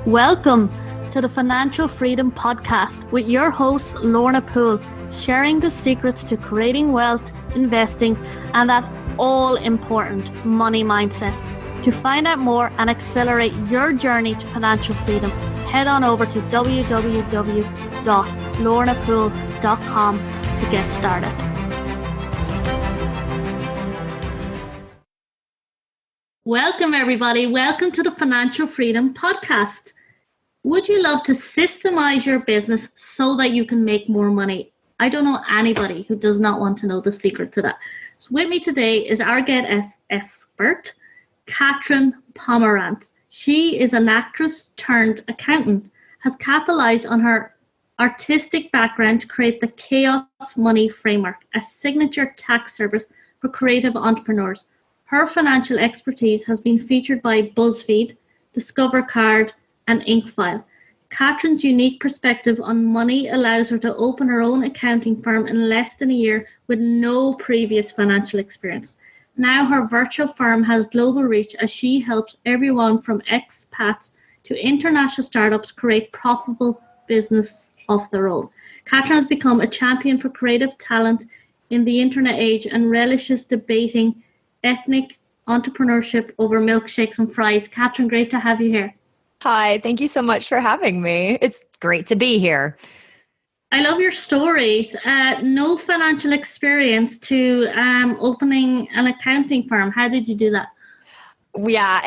Welcome to the Financial Freedom Podcast with your host, Lorna Poole, sharing the secrets to creating wealth, investing, and that all-important money mindset. To find out more and accelerate your journey to financial freedom, head on over to www.lornapoole.com to get started. Welcome, everybody. Welcome to the Financial Freedom Podcast. Would you love to systemize your business so that you can make more money? I don't know anybody who does not want to know the secret to that. So with me today is our guest expert, Katherine Pomerantz. She is an actress turned accountant, has capitalized on her artistic background to create the Chaos Money Framework, a signature tax service for creative entrepreneurs. Her financial expertise has been featured by Buzzfeed, Discover Card, and Incfile. Katherine's unique perspective on money allows her to open her own accounting firm in less than a year with no previous financial experience. Now her virtual firm has global reach as she helps everyone from expats to international startups create profitable business of their own. Katherine has become a champion for creative talent in the internet age and relishes debating ethnic entrepreneurship over milkshakes and fries. Katherine, great to have you here. Hi, thank you so much for having me. It's great to be here. I love your story. No financial experience to opening an accounting firm. How did you do that? Yeah,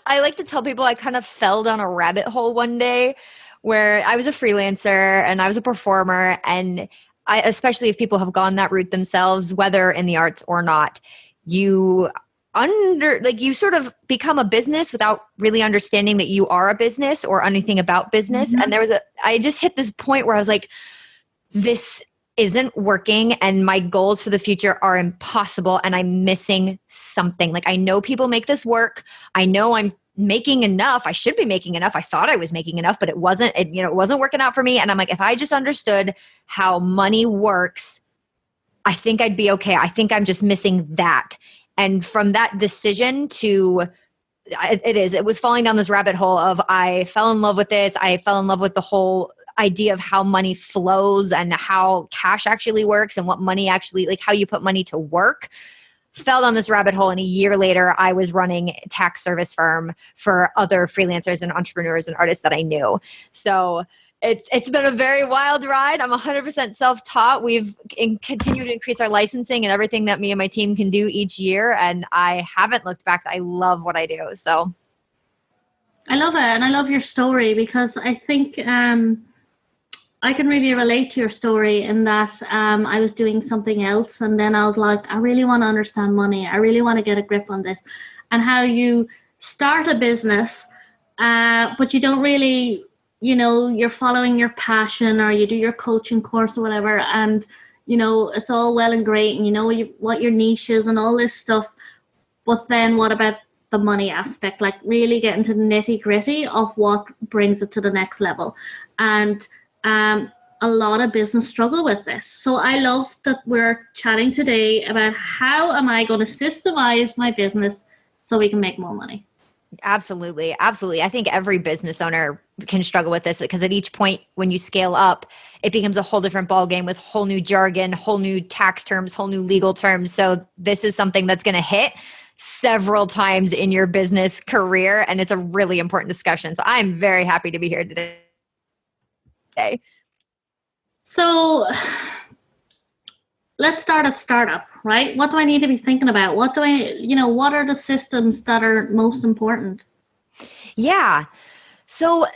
I like to tell people I kind of fell down a rabbit hole one day where I was a freelancer and I was a performer. And especially if people have gone that route themselves, whether in the arts or not, you sort of become a business without really understanding that you are a business or anything about business. Mm-hmm. And I just hit this point where I was like, this isn't working and my goals for the future are impossible and I'm missing something. Like, I know people make this work. I know I'm making enough. I should be making enough. I thought I was making enough, but it wasn't working out for me. And I'm like, if I just understood how money works, I think I'd be okay. I think I'm just missing that. And from that decision it was falling down this rabbit hole of I fell in love with this. I fell in love with the whole idea of how money flows and how cash actually works and what money actually, like how you put money to work. Fell down this rabbit hole. And a year later, I was running a tax service firm for other freelancers and entrepreneurs and artists that I knew. So it's been a very wild ride. I'm 100% self-taught. We've continued to increase our licensing and everything that me and my team can do each year. And I haven't looked back. I love what I do. So I love it. And I love your story because I think I can really relate to your story in that I was doing something else. And then I was like, I really want to understand money. I really want to get a grip on this. And how you start a business, but you don't really... you're following your passion or you do your coaching course or whatever. And, it's all well and great. And what your niche is and all this stuff. But then what about the money aspect? Like really get into the nitty gritty of what brings it to the next level. And a lot of business struggle with this. So I love that we're chatting today about how am I going to systemize my business so we can make more money. Absolutely. Absolutely. I think every business owner can struggle with this because at each point when you scale up, it becomes a whole different ballgame with whole new jargon, whole new tax terms, whole new legal terms. So this is something that's going to hit several times in your business career. And it's a really important discussion. So I'm very happy to be here today. So let's start at startup, right? What do I need to be thinking about? What are the systems that are most important? Yeah. So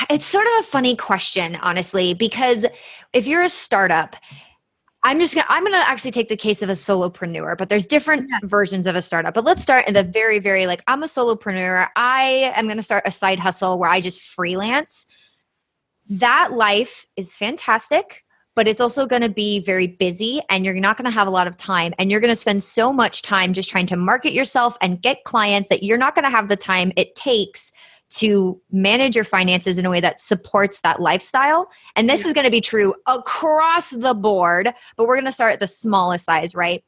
it's sort of a funny question, honestly, because if you're a startup, I'm going to actually take the case of a solopreneur, but there's different versions of a startup. But let's start in the very, very, I'm a solopreneur. I am going to start a side hustle where I just freelance. That life is fantastic. But it's also going to be very busy and you're not going to have a lot of time and you're going to spend so much time just trying to market yourself and get clients that you're not going to have the time it takes to manage your finances in a way that supports that lifestyle. And this is going to be true across the board, but we're going to start at the smallest size, right?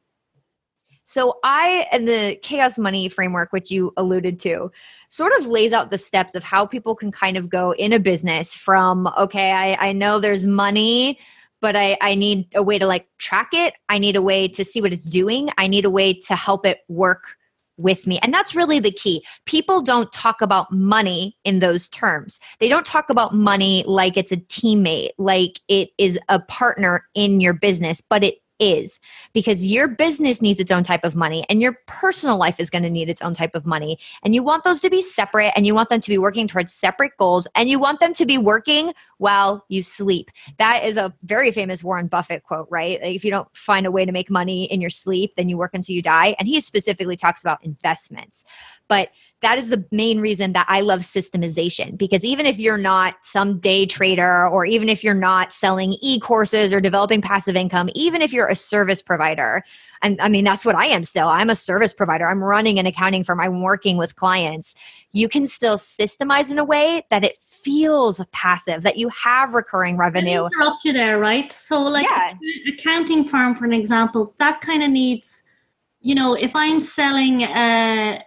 So and the chaos money framework, which you alluded to, sort of lays out the steps of how people can kind of go in a business from, okay, I know there's money, but I need a way to like track it. I need a way to see what it's doing. I need a way to help it work with me. And that's really the key. People don't talk about money in those terms. They don't talk about money like it's a teammate, like it is a partner in your business, but it is, because your business needs its own type of money and your personal life is going to need its own type of money. And you want those to be separate, and you want them to be working towards separate goals, and you want them to be working while you sleep. That is a very famous Warren Buffett quote, right? Like, if you don't find a way to make money in your sleep, then you work until you die. And he specifically talks about investments. But that is the main reason that I love systemization, because even if you're not some day trader, or even if you're not selling e-courses or developing passive income, even if you're a service provider, and I mean, that's what I am still. I'm a service provider. I'm running an accounting firm. I'm working with clients. You can still systemize in a way that it feels passive, that you have recurring revenue. I interrupt you there, right? So like accounting firm, for an example, that kind of needs, if I'm selling an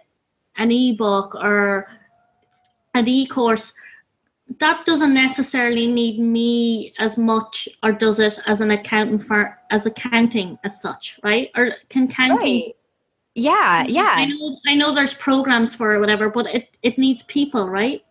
ebook or an e-course, that doesn't necessarily need me as much, or does it, as an accountant as accounting as such, right? Or can counting? Right. Yeah. I know there's programs for it or whatever, but it needs people, right?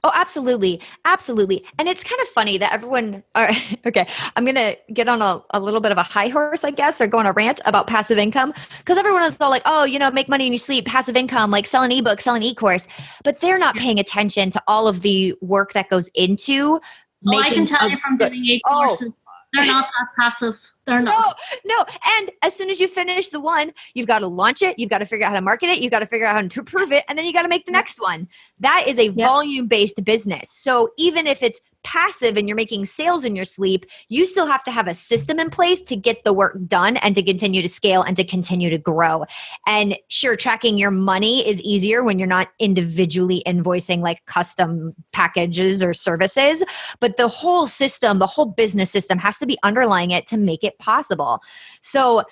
Oh, absolutely. Absolutely. And it's kind of funny that okay, I'm going to get on a little bit of a high horse, I guess, or go on a rant about passive income, because everyone is all like, oh, make money in your sleep, passive income, like sell an ebook, sell an e-course, but they're not paying attention to all of the work that goes into making. I can tell you from doing e-courses, they're not that passive. They're not. No. And as soon as you finish the one, you've got to launch it. You've got to figure out how to market it. You've got to figure out how to improve it. And then you got to make the next one. That is a volume-based business. So even if it's passive and you're making sales in your sleep, you still have to have a system in place to get the work done and to continue to scale and to continue to grow. And sure, tracking your money is easier when you're not individually invoicing like custom packages or services, but the whole system, the whole business system has to be underlying it to make it possible. So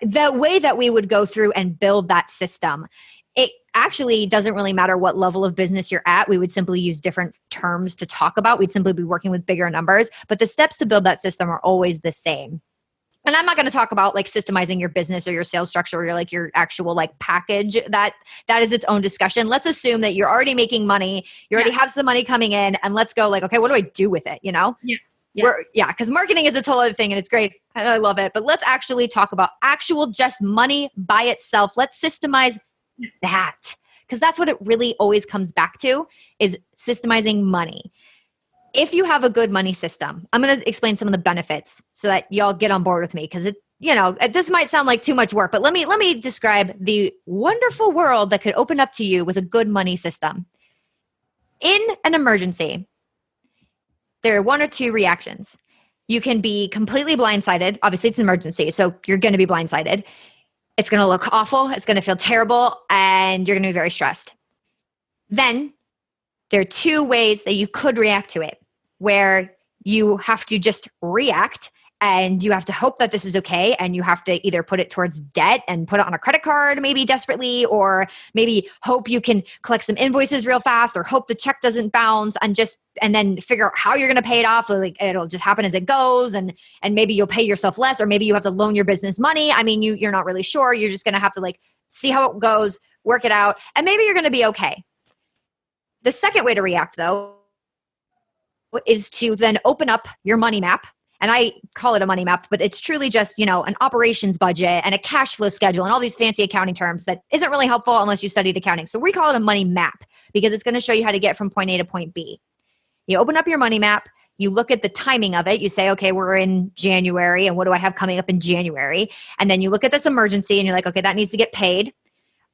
the way that we would go through and build that system, it actually doesn't really matter what level of business you're at. We would simply use different terms to talk about. We'd simply be working with bigger numbers, but the steps to build that system are always the same. And I'm not going to talk about like systemizing your business or your sales structure or your actual like package. That is its own discussion. Let's assume that you're already making money. You already have some money coming in, and let's go like, okay, what do I do with it? Because marketing is a total other thing, and it's great. I love it. But let's actually talk about actual just money by itself. Let's systemize that, because that's what it really always comes back to, is systemizing money. If you have a good money system, I'm going to explain some of the benefits so that y'all get on board with me, because this might sound like too much work, but let me describe the wonderful world that could open up to you with a good money system. In an emergency, there are one or two reactions. You can be completely blindsided. Obviously, it's an emergency, so you're going to be blindsided. It's going to look awful. It's going to feel terrible, and you're going to be very stressed. Then there are two ways that you could react to it, where you have to just react and you have to hope that this is okay, and you have to either put it towards debt and put it on a credit card maybe desperately, or maybe hope you can collect some invoices real fast, or hope the check doesn't bounce, and then figure out how you're going to pay it off. Like it'll just happen as it goes, and maybe you'll pay yourself less, or maybe you have to loan your business money. I mean, you're not really sure. You're just going to have to like see how it goes, work it out, and maybe you're going to be okay. The second way to react, though, is to then open up your money map. And I call it a money map, but it's truly just, an operations budget and a cash flow schedule and all these fancy accounting terms that isn't really helpful unless you studied accounting. So we call it a money map, because it's going to show you how to get from point A to point B. You open up your money map, you look at the timing of it. You say, okay, we're in January, and what do I have coming up in January? And then you look at this emergency and you're like, okay, that needs to get paid.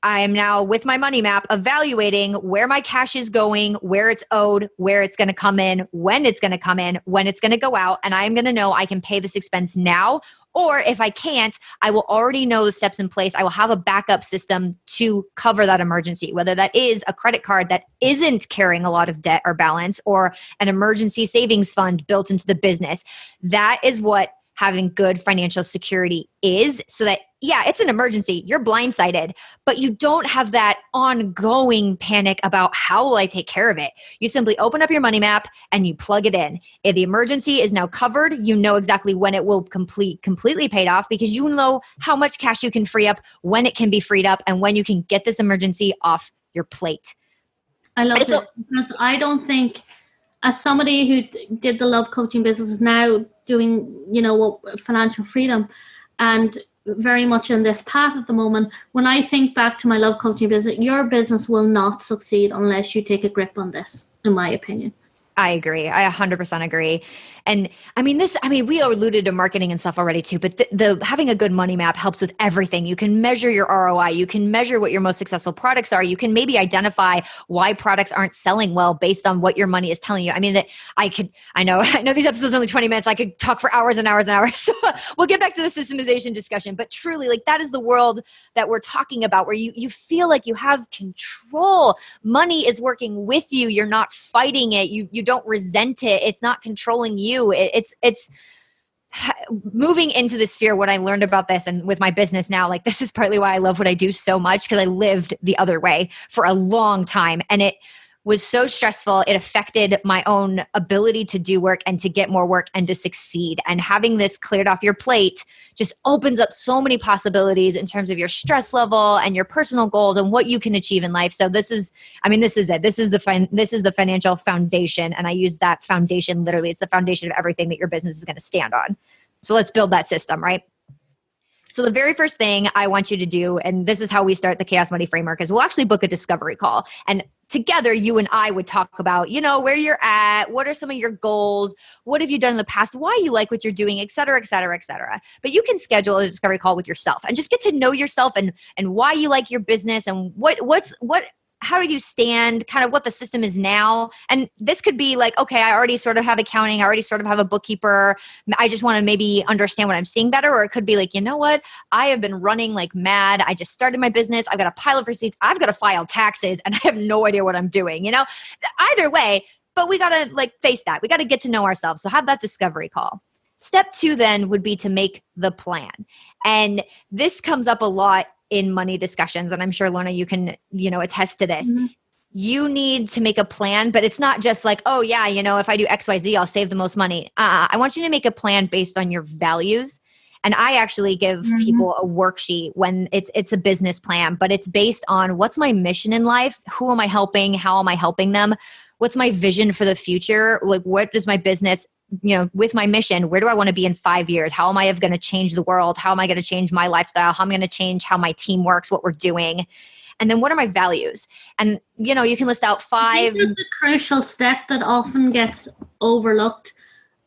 I am now with my money map evaluating where my cash is going, where it's owed, where it's going to come in, when it's going to come in, when it's going to go out. And I'm going to know I can pay this expense now. Or if I can't, I will already know the steps in place. I will have a backup system to cover that emergency, whether that is a credit card that isn't carrying a lot of debt or balance, or an emergency savings fund built into the business. That is what having good financial security is, so that, yeah, it's an emergency. You're blindsided, but you don't have that ongoing panic about how will I take care of it. You simply open up your money map and you plug it in. If the emergency is now covered, you know exactly when it will completely paid off, because you know how much cash you can free up, when it can be freed up, and when you can get this emergency off your plate. I love this because I don't think, as somebody who did the love coaching business, is now doing, financial freedom and very much in this path at the moment, when I think back to my love coaching business, your business will not succeed unless you take a grip on this, in my opinion. I agree. I 100% agree. And we alluded to marketing and stuff already too, but the having a good money map helps with everything. You can measure your ROI. You can measure what your most successful products are. You can maybe identify why products aren't selling well based on what your money is telling you. I mean, I know these episodes are only 20 minutes. I could talk for hours and hours and hours. So we'll get back to the systemization discussion, but truly, like, that is the world that we're talking about, where you feel like you have control. Money is working with you. You're not fighting it. You don't resent it. It's not controlling you. It's moving into this sphere. What I learned about this, and with my business now, like, this is partly why I love what I do so much, because I lived the other way for a long time, and it was so stressful. It affected my own ability to do work and to get more work and to succeed. And having this cleared off your plate just opens up so many possibilities in terms of your stress level and your personal goals and what you can achieve in life. So this is it. This is the financial foundation. And I use that foundation literally. It's the foundation of everything that your business is going to stand on. So let's build that system, right? So the very first thing I want you to do, and this is how we start the Chaos Money Framework, is we'll actually book a discovery call. And together, you and I would talk about, where you're at, what are some of your goals, what have you done in the past, why you like what you're doing, et cetera, et cetera, et cetera. But you can schedule a discovery call with yourself and just get to know yourself and why you like your business and how do you stand, kind of what the system is now. And this could be like, okay, I already sort of have accounting. I already sort of have a bookkeeper. I just want to maybe understand what I'm seeing better. Or it could be like, you know what? I have been running like mad. I just started my business. I've got a pile of receipts. I've got to file taxes and I have no idea what I'm doing, Either way, but we got to face that. We got to get to know ourselves. So have that discovery call. Step 2 then would be to make the plan. And this comes up a lot in money discussions. And I'm sure, Lorna, you can, attest to this. Mm-hmm. You need to make a plan, but it's not just like, oh yeah, if I do X, Y, Z, I'll save the most money. I want you to make a plan based on your values. And I actually give people a worksheet when it's a business plan, but it's based on what's my mission in life? Who am I helping? How am I helping them? What's my vision for the future? Like, what does my business, with my mission, where do I want to be in 5 years? How am I going to change the world? How am I going to change my lifestyle? How am I going to change how my team works, what we're doing? And then what are my values? And, you can list out 5. I think that's a crucial step that often gets overlooked.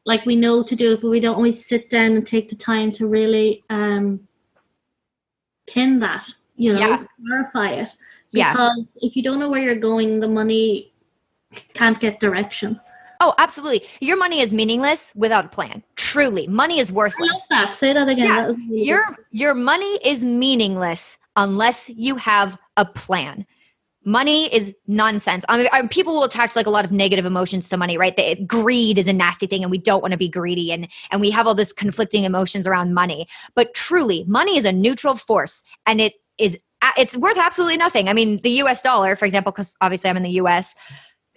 Like, we know to do it, but we don't always sit down and take the time to really pin that, clarify it. Because if you don't know where you're going, the money can't get direction. Oh, absolutely. Your money is meaningless without a plan. Truly. Money is worthless. I love that. Say that again. Yeah. That was really your money is meaningless unless you have a plan. Money is nonsense. People will attach a lot of negative emotions to money, right? Greed is a nasty thing and we don't want to be greedy. And we have all this conflicting emotions around money. But truly, money is a neutral force and it's worth absolutely nothing. I mean, the US dollar, for example, because obviously I'm in the US,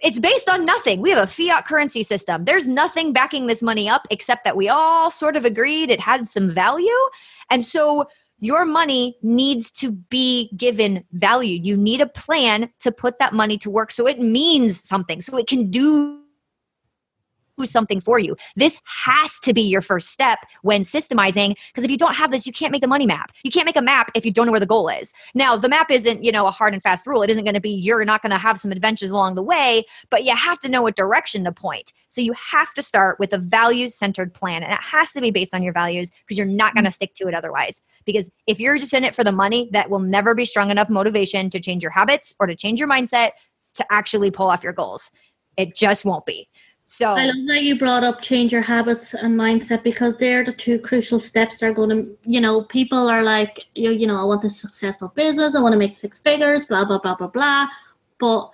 it's based on nothing. We have a fiat currency system. There's nothing backing this money up except that we all sort of agreed it had some value. And so your money needs to be given value. You need a plan to put that money to work so it means something, so it can do something for you. This has to be your first step when systemizing, because if you don't have this, you can't make a money map. You can't make a map if you don't know where the goal is. Now, the map isn't, a hard and fast rule. It isn't going to be, you're not going to have some adventures along the way, but you have to know what direction to point. So you have to start with a values-centered plan, and it has to be based on your values because you're not going to stick to it otherwise. Because if you're just in it for the money, that will never be strong enough motivation to change your habits or to change your mindset to actually pull off your goals. It just won't be. So I love that you brought up change your habits and mindset, because they're the 2 crucial steps that are going to, people are like, I want a successful business. I want to make 6 figures, blah, blah, blah, blah, blah. But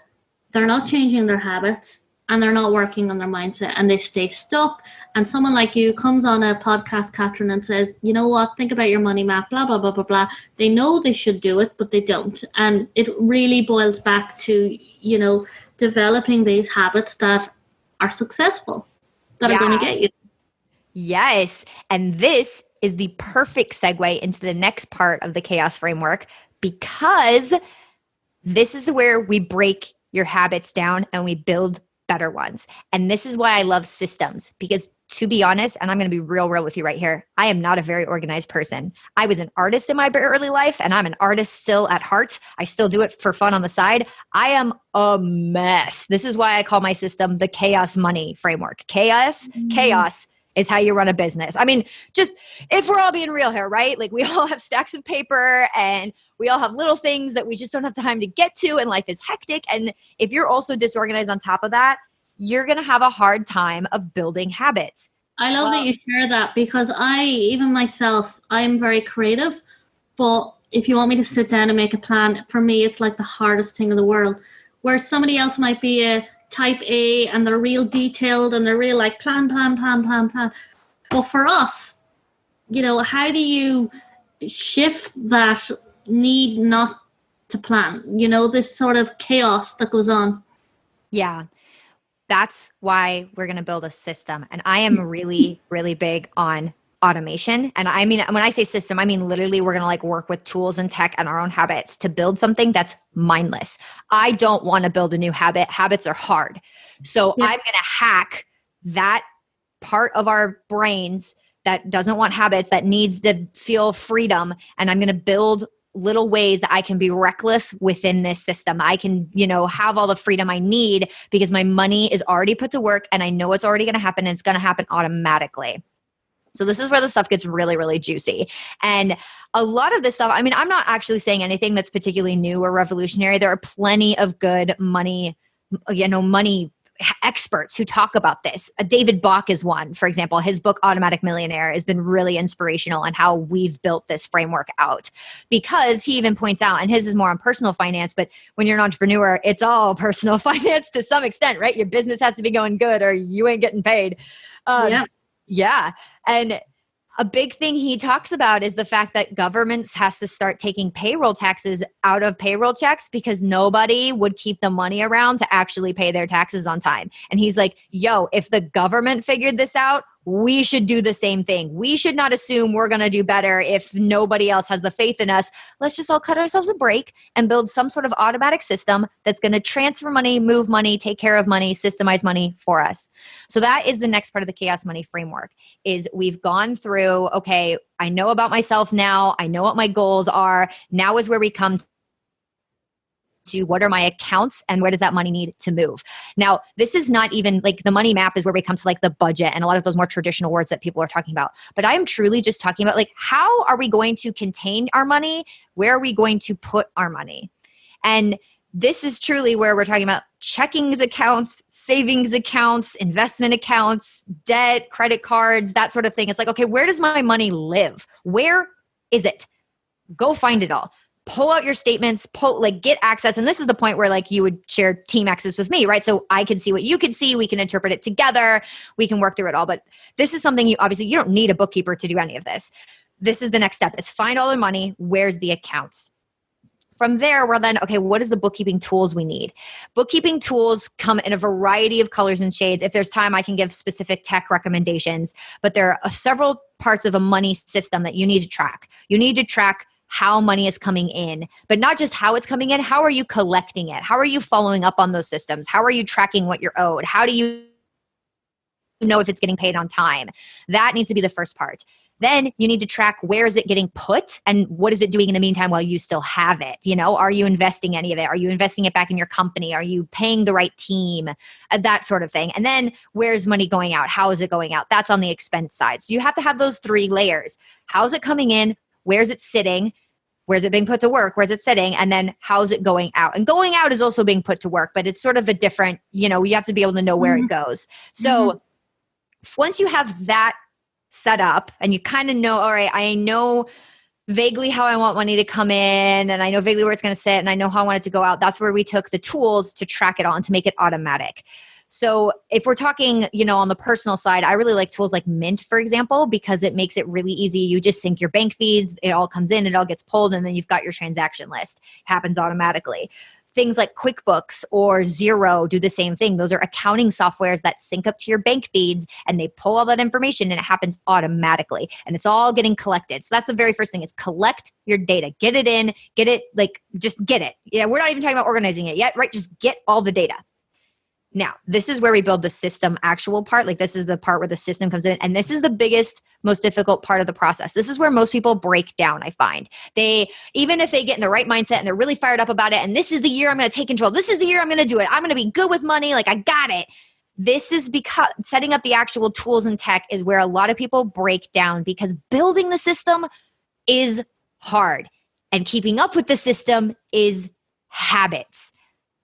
they're not changing their habits. and they're not working on their mindset and they stay stuck. And someone like you comes on a podcast, Katherine, and says, you know what, think about your money map, blah, blah, blah, blah, blah. They know they should do it, but they don't. And it really boils back to, you know, developing these habits that are successful, that are going to get you. Yes. And this is the perfect segue into the next part of the chaos framework, because this is where we break your habits down and we build better ones. And this is why I love systems, because to be honest, and I'm going to be real with you right here, I am not a very organized person. I was an artist in my early life, and I'm an artist still at heart. I still do it for fun on the side. I am a mess. This is why I call my system the chaos money framework. Chaos is how you run a business. I mean, just if we're all being real here, right? Like, we all have stacks of paper and we all have little things that we just don't have the time to get to, and life is hectic. And if you're also disorganized on top of that, you're going to have a hard time of building habits. I love that you share that, because even myself, I'm very creative, but if you want me to sit down and make a plan, for me, it's like the hardest thing in the world. Where somebody else might be a type A and they're real detailed and they're real like plan. But for us, you know, how do you shift that need not to plan? You know, this sort of chaos that goes on. Yeah. That's why we're going to build a system. And I am really, really big on automation. And I mean, when I say system, I mean literally we're going to like work with tools and tech and our own habits to build something that's mindless. I don't want to build a new habit. Habits are hard. So I'm going to hack that part of our brains that doesn't want habits, that needs to feel freedom. And I'm going to build little ways that I can be reckless within this system. I can, you know, have all the freedom I need because my money is already put to work and I know it's already going to happen, and it's going to happen automatically. So this is where the stuff gets really, really juicy. And a lot of this stuff, I mean, I'm not actually saying anything that's particularly new or revolutionary. There are plenty of good money experts who talk about this. David Bach is one, for example. His book, Automatic Millionaire, has been really inspirational in how we've built this framework out, because he even points out, and his is more on personal finance, but when you're an entrepreneur, it's all personal finance to some extent, right? Your business has to be going good or you ain't getting paid. Yeah. And a big thing he talks about is the fact that governments has to start taking payroll taxes out of payroll checks, because nobody would keep the money around to actually pay their taxes on time. And he's like, yo, if the government figured this out, we should do the same thing. We should not assume we're going to do better if nobody else has the faith in us. Let's just all cut ourselves a break and build some sort of automatic system that's going to transfer money, move money, take care of money, systemize money for us. So that is the next part of the chaos money framework. Is we've gone through, okay, I know about myself now. I know what my goals are. Now is where we come to what are my accounts and where does that money need to move. Now, this is not even like the money map is where we come to like the budget and a lot of those more traditional words that people are talking about. But I am truly just talking about like, how are we going to contain our money? Where are we going to put our money? And this is truly where we're talking about checkings accounts, savings accounts, investment accounts, debt, credit cards, that sort of thing. It's like, okay, where does my money live? Where is it? Go find it all. Pull out your statements, get access. And this is the point where like you would share team access with me, right? So I can see what you can see. We can interpret it together. We can work through it all. But this is something you don't need a bookkeeper to do any of this. This is the next step, is find all the money. Where's the accounts? From there, we're then, okay, what is the bookkeeping tools we need? Bookkeeping tools come in a variety of colors and shades. If there's time, I can give specific tech recommendations. But there are several parts of a money system that you need to track. You need to track how money is coming in, but not just how it's coming in. How are you collecting it? How are you following up on those systems? How are you tracking what you're owed? How do you know if it's getting paid on time? That needs to be the first part. Then you need to track where is it getting put and what is it doing in the meantime while you still have it? You know, are you investing any of it? Are you investing it back in your company? Are you paying the right team? That sort of thing. And then where's money going out? How is it going out? That's on the expense side. So you have to have those three layers. How's it coming in? Where's it sitting? Where's it being put to work? Where's it sitting? And then how's it going out? And going out is also being put to work, but it's sort of a different, you have to be able to know where it goes. So once you have that set up and you kind of know, all right, I know vaguely how I want money to come in and I know vaguely where it's going to sit and I know how I want it to go out. That's where we took the tools to track it all and to make it automatic. So if we're talking, on the personal side, I really like tools like Mint, for example, because it makes it really easy. You just sync your bank feeds, it all comes in, it all gets pulled, and then you've got your transaction list. It happens automatically. Things like QuickBooks or Xero do the same thing. Those are accounting softwares that sync up to your bank feeds and they pull all that information and it happens automatically. And it's all getting collected. So that's the very first thing is collect your data. Get it in, just get it. Yeah, we're not even talking about organizing it yet, right? Just get all the data. Now, this is where we build the system actual part. Like this is the part where the system comes in. And this is the biggest, most difficult part of the process. This is where most people break down, I find. Even if they get in the right mindset and they're really fired up about it, and this is the year I'm going to take control. This is the year I'm going to do it. I'm going to be good with money. Like I got it. This is because setting up the actual tools and tech is where a lot of people break down because building the system is hard and keeping up with the system is habits.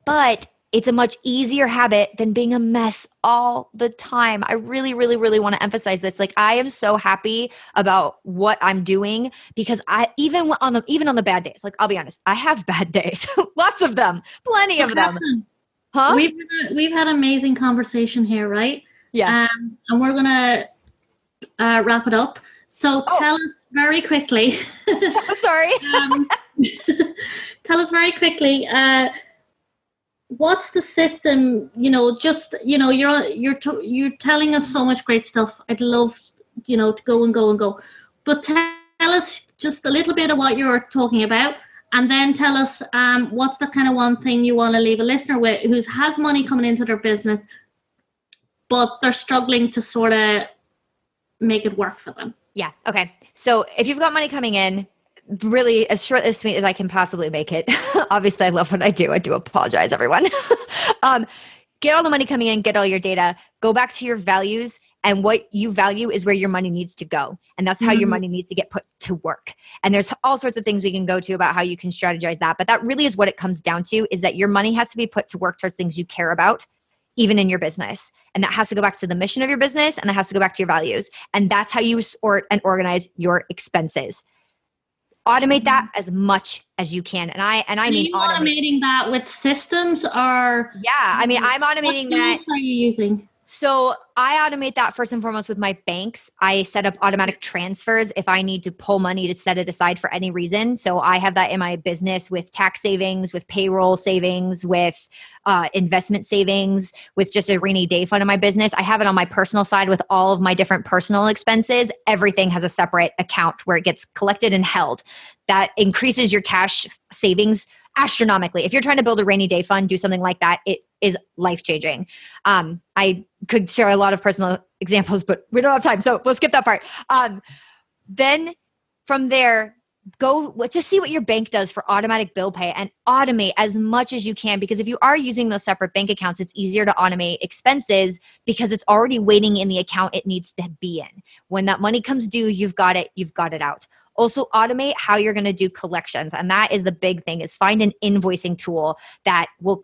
But it's a much easier habit than being a mess all the time. I really, really, really want to emphasize this. Like I am so happy about what I'm doing because even on the bad days, like I'll be honest, I have bad days, lots of them, plenty of them. Huh? We've had an amazing conversation here, right? Yeah. And we're gonna wrap it up. So tell us very quickly. Sorry. Tell us very quickly. What's the system? You're telling us so much great stuff. I'd love, to go and go. But tell us just a little bit of what you're talking about, and then tell us what's the kind of one thing you want to leave a listener with who has money coming into their business, but they're struggling to sort of make it work for them. Yeah. Okay. So if you've got money coming in, really as short as sweet as I can possibly make it. Obviously, I love what I do. I do apologize, everyone. Get all the money coming in, get all your data, go back to your values, and what you value is where your money needs to go. And that's how your money needs to get put to work. And there's all sorts of things we can go to about how you can strategize that. But that really is what it comes down to, is that your money has to be put to work towards things you care about, even in your business. And that has to go back to the mission of your business, and that has to go back to your values. And that's how you sort and organize your expenses. Automate that as much as you can. And I mean automating that with systems or I'm automating that. What are you using? So I automate that first and foremost with my banks. I set up automatic transfers if I need to pull money to set it aside for any reason. So I have that in my business with tax savings, with payroll savings, with investment savings, with just a rainy day fund in my business. I have it on my personal side with all of my different personal expenses. Everything has a separate account where it gets collected and held. That increases your cash savings astronomically. If you're trying to build a rainy day fund, do something like that. It is life-changing. I could share a lot of personal examples, but we don't have time, so we'll skip that part. Then from there, just see what your bank does for automatic bill pay and automate as much as you can, because if you are using those separate bank accounts, it's easier to automate expenses because it's already waiting in the account it needs to be in. When that money comes due, you've got it out. Also automate how you're going to do collections. And that is the big thing, is find an invoicing tool that will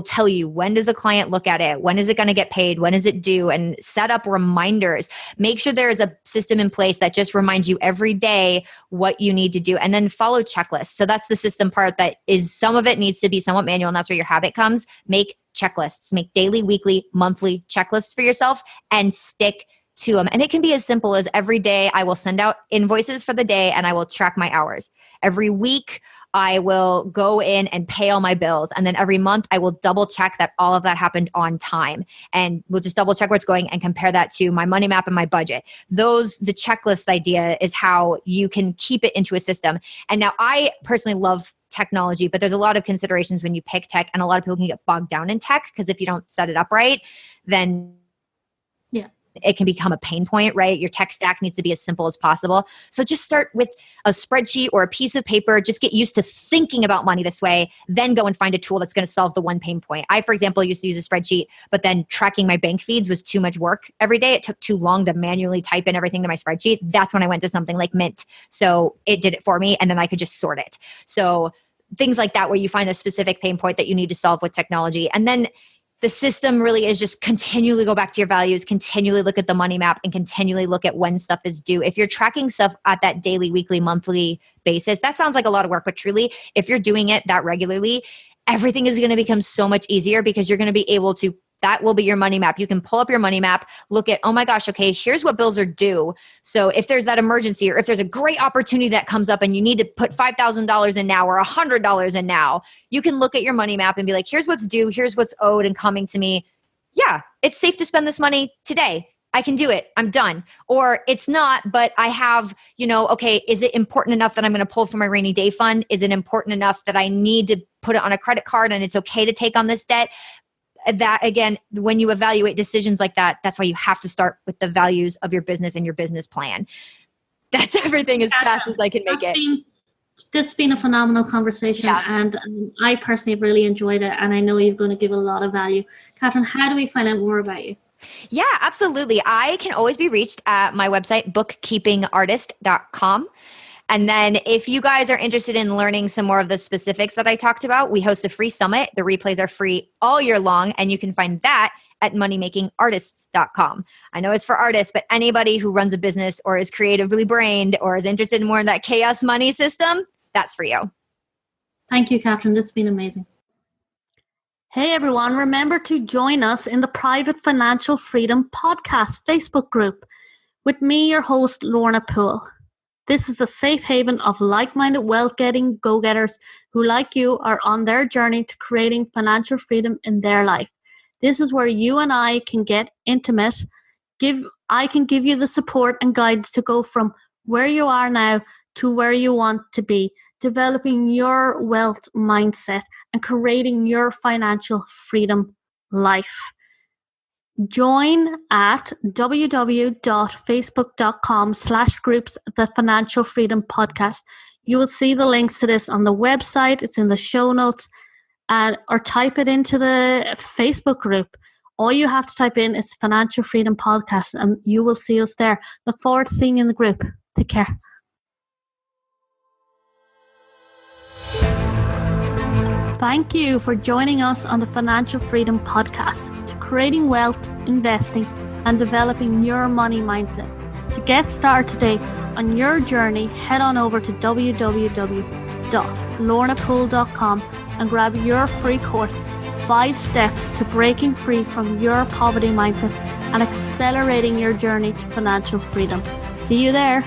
tell you, when does a client look at it? When is it going to get paid? When is it due? And set up reminders. Make sure there is a system in place that just reminds you every day what you need to do, and then follow checklists. So that's the system part. That is, some of it needs to be somewhat manual, and that's where your habit comes. Make checklists, make daily, weekly, monthly checklists for yourself and stick to them. And it can be as simple as every day I will send out invoices for the day and I will track my hours. Every week I will go in and pay all my bills. And then every month I will double check that all of that happened on time. And we'll just double check where it's going and compare that to my money map and my budget. The checklist idea is how you can keep it into a system. And now I personally love technology, but there's a lot of considerations when you pick tech, and a lot of people can get bogged down in tech because if you don't set it up right, then it can become a pain point, right? Your tech stack needs to be as simple as possible. So just start with a spreadsheet or a piece of paper. Just get used to thinking about money this way. Then go and find a tool that's going to solve the one pain point. I, for example, used to use a spreadsheet, but then tracking my bank feeds was too much work every day. It took too long to manually type in everything to my spreadsheet. That's when I went to something like Mint. So it did it for me, and then I could just sort it. So things like that, where you find a specific pain point that you need to solve with technology. And then the system really is just continually go back to your values, continually look at the money map, and continually look at when stuff is due. If you're tracking stuff at that daily, weekly, monthly basis, that sounds like a lot of work, but truly, if you're doing it that regularly, everything is going to become so much easier because you're going to be able to that will be your money map. You can pull up your money map, look at, oh my gosh, okay, here's what bills are due. So if there's that emergency or if there's a great opportunity that comes up and you need to put $5,000 in now or $100 in now, you can look at your money map and be like, here's what's due, here's what's owed and coming to me. Yeah, it's safe to spend this money today. I can do it. I'm done. Or it's not, but I have, okay, is it important enough that I'm going to pull from my rainy day fund? Is it important enough that I need to put it on a credit card and it's okay to take on this debt? That again, when you evaluate decisions like that, that's why you have to start with the values of your business and your business plan. That's everything as fast as I can make it. This has been a phenomenal conversation, and I personally have really enjoyed it, and I know you're going to give a lot of value. Katherine, how do we find out more about you? Yeah, absolutely. I can always be reached at my website, bookkeepingartist.com. And then if you guys are interested in learning some more of the specifics that I talked about, we host a free summit. The replays are free all year long, and you can find that at moneymakingartists.com. I know it's for artists, but anybody who runs a business or is creatively brained or is interested in more in that chaos money system, that's for you. Thank you, Katherine. This has been amazing. Hey, everyone. Remember to join us in the Private Financial Freedom Podcast Facebook group with me, your host, Lorna Poole. This is a safe haven of like-minded wealth-getting go-getters who, like you, are on their journey to creating financial freedom in their life. This is where you and I can get intimate. I can give you the support and guidance to go from where you are now to where you want to be, developing your wealth mindset and creating your financial freedom life. Join at www.facebook.com/groups The Financial Freedom Podcast. You will see the links to this on the website. It's in the show notes, or type it into the Facebook group. All you have to type in is Financial Freedom Podcast and you will see us there. Look forward to seeing you in the group. Take care. Thank you for joining us on the Financial Freedom Podcast to creating wealth, investing, and developing your money mindset. To get started today on your journey, head on over to www.lornapoole.com and grab your free course, 5 Steps to Breaking Free from Your Poverty Mindset and Accelerating Your Journey to Financial Freedom. See you there.